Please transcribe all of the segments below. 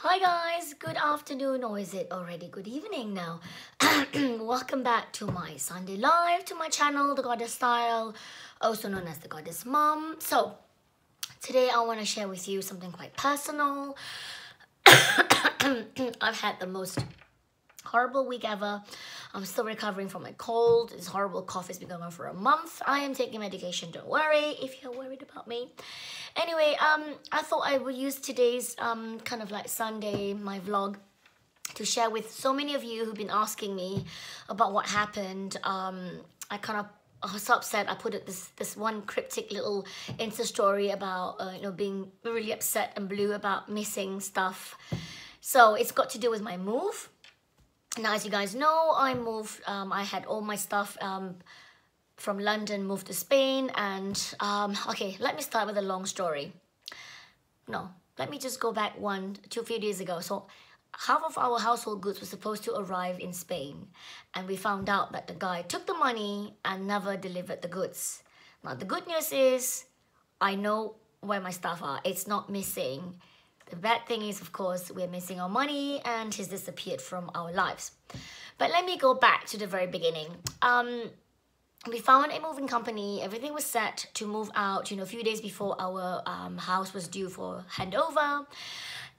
Hi guys, good afternoon, or is it already good evening now? Welcome back to my Sunday live, to my channel, The Goddess Style, also known as The Goddess Mom. So, today I want to share with you something quite personal. I've had the most horrible week ever. I'm still recovering from my cold. This horrible cough has been going on for a month. I am taking medication, don't worry if you're worried about me. Anyway, I thought I would use today's kind of like Sunday, my vlog, to share with so many of you who've been asking me about what happened. I was so upset. I put it this one cryptic little Insta story about being really upset and blue about missing stuff. So it's got to do with my move. Now, as you guys know, I moved. I had all my stuff from London, moved to Spain, and okay, let me start with a long story. No, let me just go back a few days ago. So half of our household goods were supposed to arrive in Spain, and we found out that the guy took the money and never delivered the goods. Now, the good news is I know where my stuff are. It's not missing. The bad thing is, of course, we're missing our money and he's disappeared from our lives. But let me go back to the very beginning. We found a moving company. Everything was set to move out, a few days before our house was due for handover.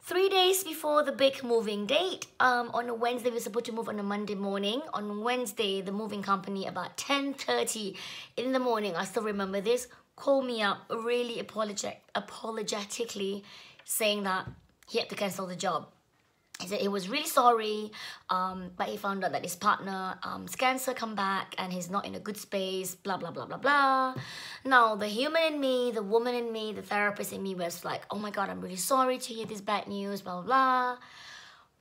3 days before the big moving date, on a Wednesday, we were supposed to move on a Monday morning. On Wednesday, the moving company, about 10:30 in the morning, I still remember this, called me up really apologetically, saying that he had to cancel the job. He said he was really sorry, but he found out that his partner's cancer come back and he's not in a good space, blah, blah, blah, blah, blah. Now, the human in me, the woman in me, the therapist in me was like, oh my God, I'm really sorry to hear this bad news, blah, blah, blah.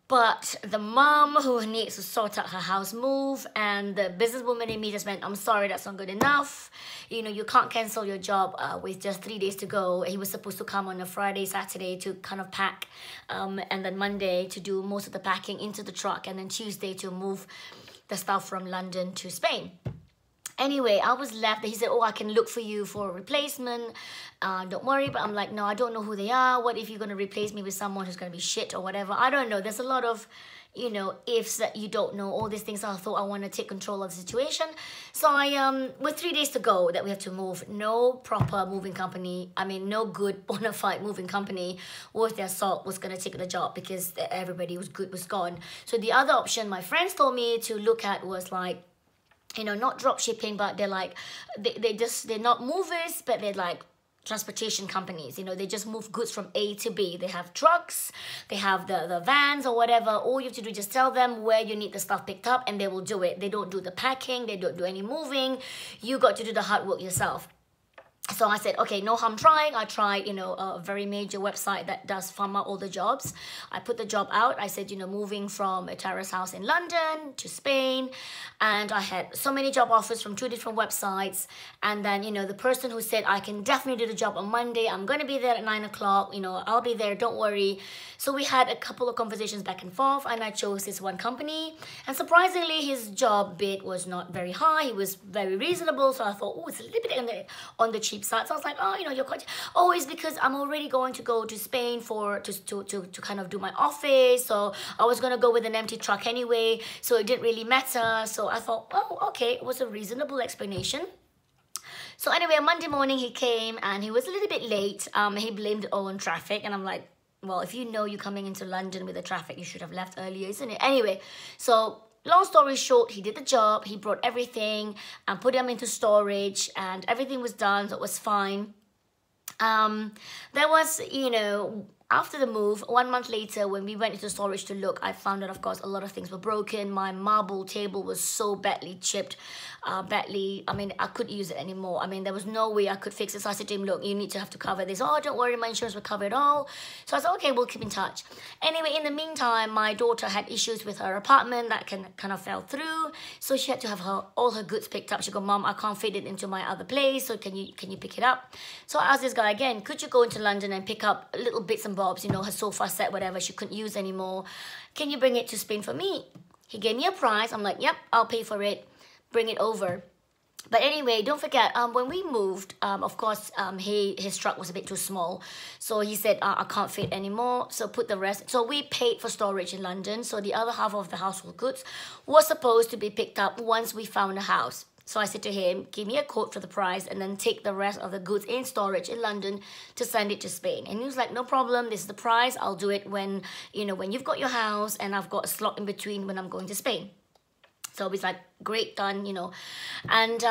But the mom who needs to sort out her house move and the businesswoman in me just went, I'm sorry, that's not good enough. You can't cancel your job with just 3 days to go. He was supposed to come on a Friday, Saturday to kind of pack, and then Monday to do most of the packing into the truck, and then Tuesday to move the stuff from London to Spain. Anyway, I was left. He said, oh, I can look for you for a replacement. Don't worry. But I'm like, no, I don't know who they are. What if you're going to replace me with someone who's going to be shit or whatever? I don't know. There's a lot of, ifs that you don't know. All these things. I thought I want to take control of the situation. So with 3 days to go that we have to move, no proper moving company, no good bona fide moving company worth their salt was going to take the job because everybody was gone. So the other option my friends told me to look at was like, not drop shipping, but they're like, they're not movers, but they're like transportation companies. They just move goods from A to B. They have trucks, they have the vans or whatever. All you have to do is just tell them where you need the stuff picked up and they will do it. They don't do the packing, they don't do any moving. You got to do the hard work yourself. So I said, okay, no harm trying. I tried, a very major website that does farm out all the jobs. I put the job out. I said, moving from a terrace house in London to Spain. And I had so many job offers from 2 different websites. And then, the person who said, I can definitely do the job on Monday. I'm going to be there at 9 o'clock. I'll be there. Don't worry. So we had a couple of conversations back and forth. And I chose this one company. And surprisingly, his job bid was not very high. He was very reasonable. So I thought, oh, it's a little bit on the cheap side. So I was like, oh, you're quite, oh, it's because I'm already going to go to Spain to kind of do my office. So I was going to go with an empty truck anyway. So it didn't really matter. So I thought, oh, okay, it was a reasonable explanation. So anyway, on Monday morning he came and he was a little bit late. He blamed it all on traffic. And I'm like, well, if you know you're coming into London with the traffic, you should have left earlier, isn't it? Anyway, so long story short, he did the job. He brought everything and put them into storage and everything was done, so it was fine. There was, after the move, 1 month later, when we went into storage to look, I found out, of course, a lot of things were broken. My marble table was so badly chipped, I couldn't use it anymore. There was no way I could fix it. So I said to him, look, you need to have to cover this. Oh, don't worry, my insurance will cover it all. So I said, okay, we'll keep in touch. Anyway, in the meantime, my daughter had issues with her apartment that kind of fell through. So she had to have all her goods picked up. She go, Mom, I can't fit it into my other place. So can you pick it up? So I asked this guy again, could you go into London and pick up little bits and bobs, her sofa set, whatever she couldn't use anymore. Can you bring it to Spain for me? He gave me a price. I'm like, yep, I'll pay for it. Bring it over. But anyway, don't forget, when we moved, of course, his truck was a bit too small. So he said, I can't fit anymore. So put the rest. So we paid for storage in London. So the other half of the household goods was supposed to be picked up once we found a house. So I said to him, give me a quote for the price and then take the rest of the goods in storage in London to send it to Spain. And he was like, no problem, this is the price. I'll do it when, you know, when you've got your house and I've got a slot in between when I'm going to Spain. So he's like, great, done, you know. And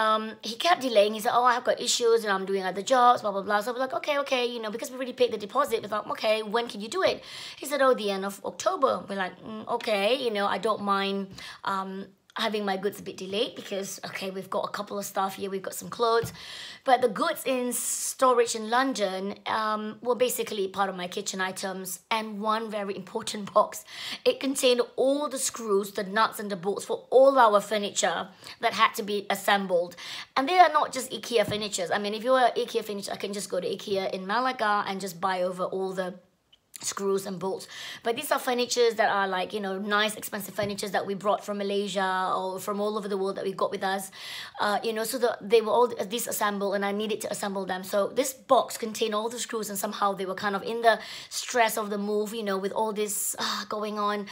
he kept delaying. He said, oh, I've got issues and I'm doing other jobs, blah, blah, blah. So I was like, okay, you know, because we already paid the deposit. We thought, okay, when can you do it? He said, oh, the end of October. We're like, okay, you know, I don't mind having my goods a bit delayed because, okay, we've got a couple of stuff here. We've got some clothes. But the goods in storage in London were basically part of my kitchen items and one very important box. It contained all the screws, the nuts and the bolts for all our furniture that had to be assembled. And they are not just IKEA furnitures. I mean, if you're IKEA furniture, I can just go to IKEA in Malaga and just buy over all the screws and bolts. But these are furnitures that are like, you know, nice expensive furnitures that we brought from Malaysia or from all over the world that we got with us, you know, so they were all disassembled and I needed to assemble them. So this box contained all the screws and somehow they were kind of in the stress of the move, you know, with all this going on.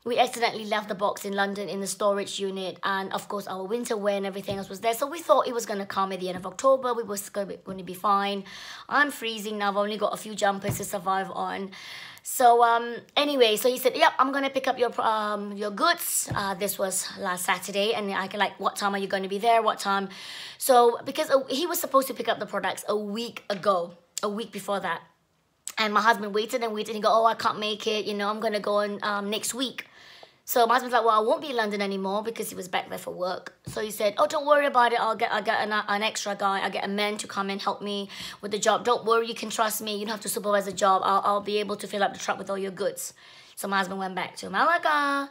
We accidentally left the box in London in the storage unit, and of course our winter wear and everything else was there. So we thought it was going to come at the end of October. We were going to be fine. I'm freezing now. I've only got a few jumpers to survive on. So anyway, so he said, yep, I'm going to pick up your goods. This was last Saturday, and I can like, what time are you going to be there? What time? So because he was supposed to pick up the products a week ago, a week before that. And my husband waited and waited and he go, oh, I can't make it. You know, I'm going to go on next week. So my husband's like, well, I won't be in London anymore because he was back there for work. So he said, oh, don't worry about it. I'll get an extra guy. I'll get a man to come and help me with the job. Don't worry, you can trust me. You don't have to supervise the job. I'll be able to fill up the truck with all your goods. So my husband went back to Malaga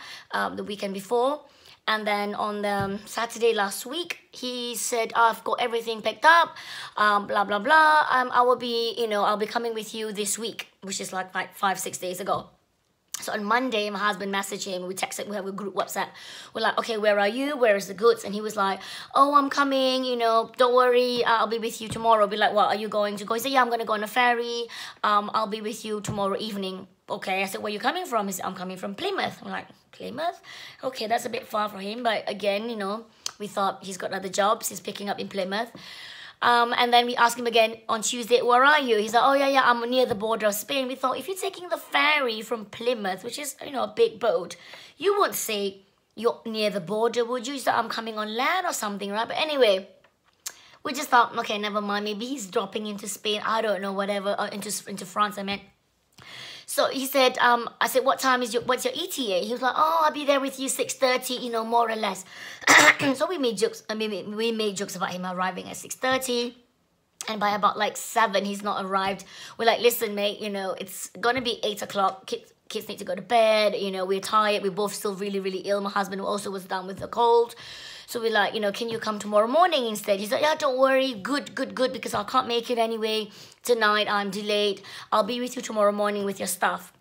the weekend before. And then on the Saturday last week, he said, I've got everything picked up, blah, blah, blah. I will be, you know, I'll be coming with you this week, which is like 5-6 days ago. So on Monday, my husband messaged him. We texted, we have a group WhatsApp. We're like, okay, where are you? Where is the goods? And he was like, oh, I'm coming. You know, don't worry. I'll be with you tomorrow. Be like, what, are you going to go? He said, yeah, I'm going to go on a ferry. I'll be with you tomorrow evening. Okay. I said, where are you coming from? He said, I'm coming from Plymouth. I'm like, Plymouth? Okay, that's a bit far for him. But again, you know, we thought he's got other jobs. He's picking up in Plymouth. And then we asked him again on Tuesday, where are you? He's like, oh, yeah, I'm near the border of Spain. We thought, if you're taking the ferry from Plymouth, which is, you know, a big boat, you wouldn't say you're near the border, would you? He said, I'm coming on land or something, right? But anyway, we just thought, okay, never mind. Maybe he's dropping into Spain. I don't know, whatever, into France, I meant. So he said, I said, what's your ETA? He was like, oh, I'll be there with you 6:30, you know, more or less. So we made jokes. I mean, we made jokes about him arriving at 6:30. And by about like 7, he's not arrived. We're like, listen, mate, you know, it's going to be 8 o'clock. Kids need to go to bed. You know, we're tired. We're both still really, really ill. My husband also was down with a cold. So we're like, you know, can you come tomorrow morning instead? He's like, yeah, don't worry. Good, because I can't make it anyway. Tonight, I'm delayed. I'll be with you tomorrow morning with your stuff.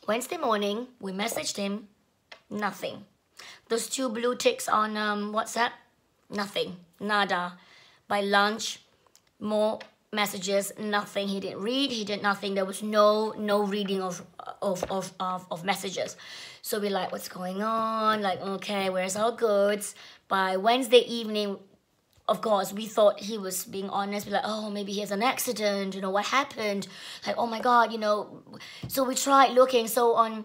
Wednesday morning, we messaged him. Nothing. Those 2 blue ticks on WhatsApp. Nothing. Nada. By lunch, more messages. Nothing. He didn't read. He did nothing. There was no reading of messages. So we're like, what's going on? Like, okay, where's our goods? By Wednesday evening, of course, we thought he was being honest. We're like, oh, maybe he has an accident. You know, what happened? Like, oh my God, you know. So we tried looking. So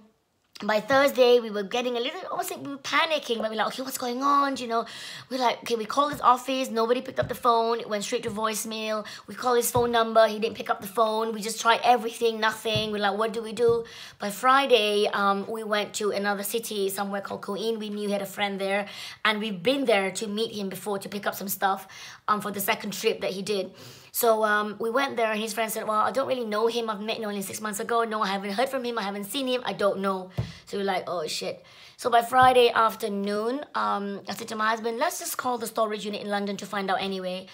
by Thursday, we were getting a little, almost like we were panicking, but we're like, okay, what's going on? You know, we're like, okay, we called his office. Nobody picked up the phone. It went straight to voicemail. We called his phone number. He didn't pick up the phone. We just tried everything, nothing. We're like, what do we do? By Friday, we went to another city, somewhere called Coin. We knew he had a friend there, and we've been there to meet him before to pick up some stuff for the second trip that he did. So we went there and his friend said, well, I don't really know him. I've met him only 6 months ago. No, I haven't heard from him. I haven't seen him. I don't know. So we're like, oh, shit. So by Friday afternoon, I said to my husband, let's just call the storage unit in London to find out anyway.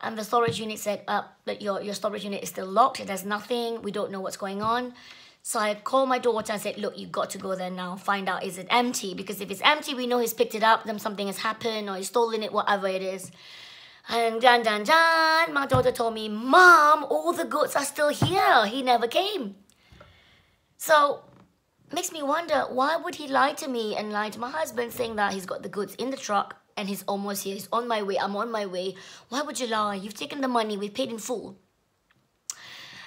And the storage unit said, that your storage unit is still locked. There's nothing. We don't know what's going on. So I called my daughter and said, look, you've got to go there now. Find out, is it empty? Because if it's empty, we know he's picked it up. Then something has happened or he's stolen it, whatever it is. And dun, my daughter told me, Mom, all the goods are still here. He never came. So, makes me wonder, why would he lie to me and lie to my husband saying that he's got the goods in the truck and he's almost here, he's on my way, I'm on my way. Why would you lie? You've taken the money, we've paid in full.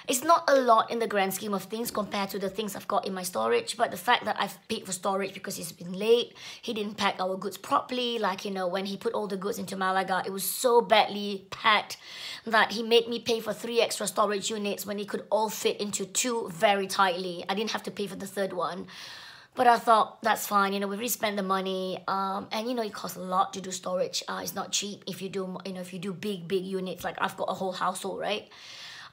It's not a lot in the grand scheme of things compared to the things I've got in my storage, but the fact that I've paid for storage because he's been late, he didn't pack our goods properly, like, you know, when he put all the goods into Malaga, it was so badly packed that he made me pay for 3 extra storage units when he could all fit into 2 very tightly. I didn't have to pay for the 3rd one. But I thought, that's fine, you know, we've already spent the money, and you know, it costs a lot to do storage. It's not cheap if you do, you know, if you do big units, like I've got a whole household, right?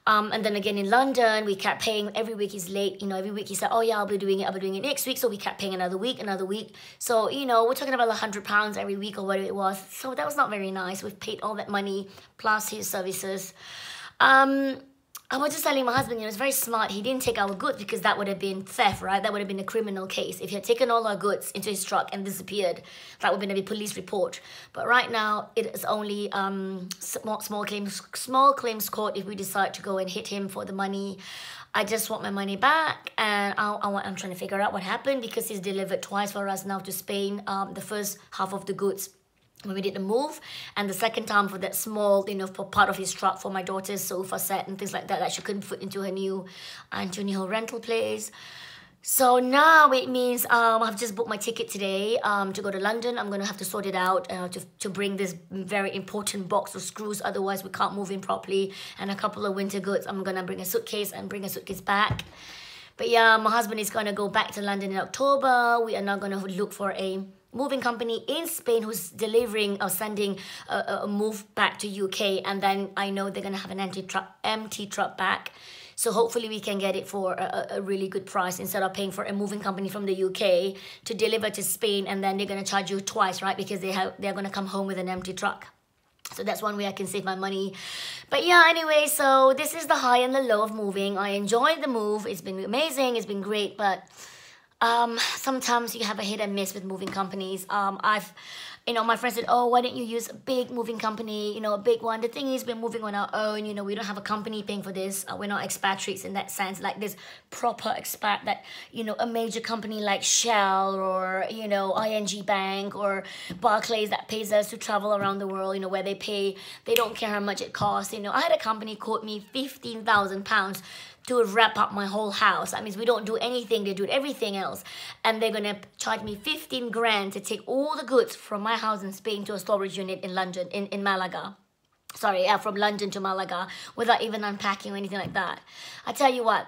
And then again in London, we kept paying. Every week he's late. You know, every week he said, oh yeah, I'll be doing it next week. So we kept paying another week. So, you know, we're talking about £100 every week or whatever it was. So that was not very nice. We've paid all that money plus his services. I was just telling my husband, you know, it's very smart. He didn't take our goods because that would have been theft, right? That would have been a criminal case. If he had taken all our goods into his truck and disappeared, that would have been a police report. But right now, it is only small claims court if we decide to go and hit him for the money. I just want my money back, and I'm trying to figure out what happened because he's delivered twice for us now to Spain. The first half of the goods when we did the move, and the second time for that small, you know, for part of his truck for my daughter's sofa set and things like that she couldn't fit into her new rental place. So now it means I've just booked my ticket today to go to London. I'm gonna have to sort it out to bring this very important box of screws, otherwise we can't move in properly, and a couple of winter goods. I'm gonna bring a suitcase and bring a suitcase back. But yeah, my husband is gonna go back to London in October. We are now gonna look for a moving company in Spain who's delivering or sending a move back to UK, and then I know they're gonna have an empty truck back. So hopefully we can get it for a really good price instead of paying for a moving company from the UK to deliver to Spain, and then they're gonna charge you twice, right? Because they're gonna come home with an empty truck. So that's one way I can save my money. But yeah, anyway, so this is the high and the low of moving. I enjoyed the move. It's been amazing. It's been great, but sometimes you have a hit and miss with moving companies. You know, my friend said, oh, why don't you use a big moving company, you know, a big one. The thing is, we're moving on our own, you know, we don't have a company paying for this. We're not expatriates in that sense, like this proper expat that, you know, a major company like Shell or, you know, ING Bank or Barclays that pays us to travel around the world, you know, where they don't care how much it costs. You know, I had a company quote me £15,000 to wrap up my whole house. That means we don't do anything, they do everything else. And they're gonna charge me 15 grand to take all the goods from my house in Spain to a storage unit in London, in Malaga. Sorry, yeah, from London to Malaga, without even unpacking or anything like that. I tell you what,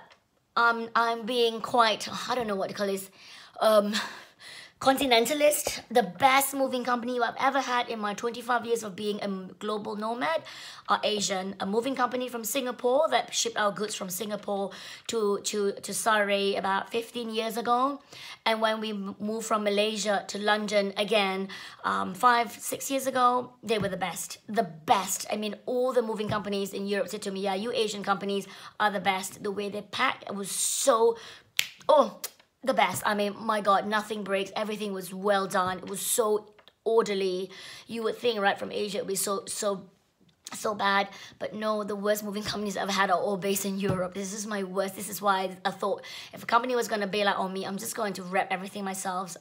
I'm being quite, I don't know what to call this, continentalist. The best moving company I've ever had in my 25 years of being a global nomad are Asian. A moving company from Singapore that shipped our goods from Singapore to Surrey about 15 years ago. And when we moved from Malaysia to London again 5-6 years ago, they were the best. The best. I mean, all the moving companies in Europe said to me, yeah, you Asian companies are the best. The way they packed, it was so, the best. I mean, my God, nothing breaks. Everything was well done. It was so orderly. You would think, right, from Asia, it would be so bad. But no, the worst moving companies I've had are all based in Europe. This is my worst. This is why I thought if a company was going to bail out on me, I'm just going to wrap everything myself.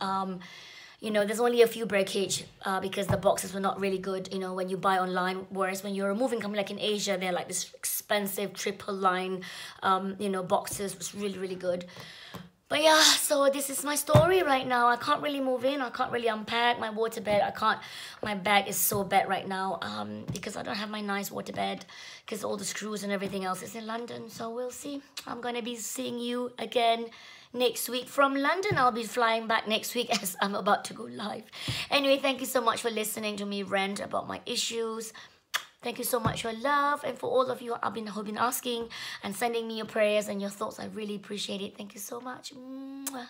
You know, there's only a few breakage because the boxes were not really good, you know, when you buy online. Whereas when you're a moving company like in Asia, they're like this expensive triple line, you know, boxes. It was really, really good. But yeah, so this is my story right now. I can't really move in. I can't really unpack my waterbed. I can't. My bag is so bad right now because I don't have my nice waterbed because all the screws and everything else is in London. So we'll see. I'm going to be seeing you again next week from London. I'll be flying back next week as I'm about to go live. Anyway, thank you so much for listening to me rant about my issues. Thank you so much for your love, and for all of you who've been asking and sending me your prayers and your thoughts. I really appreciate it. Thank you so much. Mwah.